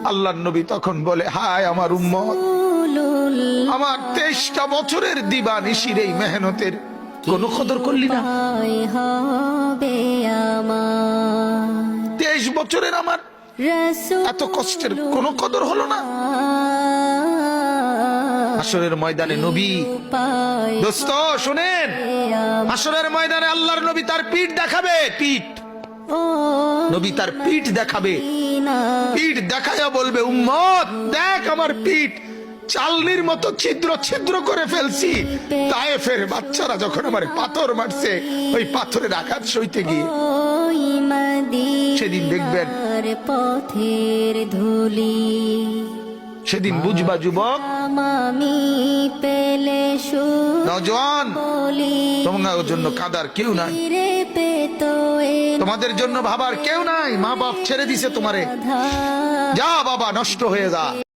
আল্লাহর নবী তখন বলে, হায় আমার উম্মত, আমার 23টা বছরের দিবানিশির এই মেহনতের কোনো কদর করলি না। 23 বছরের আমার এত কষ্টের কোনো কদর হলো না। হাসরের ময়দানে নবী, দোস্ত শুনেন, হাসরের ময়দানে আল্লাহর নবী তার পিঠ দেখাবে, পিঠ, নবী তার পিঠ দেখাবে, পিঠ দেখায়া বলবে, উম্মত দেখ আমার পিঠ চালনির মতো ছিদ্র ছিদ্র করে ফেলছি। তায়েফের বাচ্চারা যখন আমার পাথর মারছে, ওই পাথরের আঘাত সইতে গিয়ে। সেদিন দেখবেন, পথের ধুলি, সেদিন বুঝবা যুবক, নওজোয়ান, তোমার জন্য কাদার কেউ নাই, তোমাদের জন্য ভাবার কেউ নাই। মা বাপ ছেড়ে দিছে তোমারে, যা বাবা নষ্ট হয়ে যা।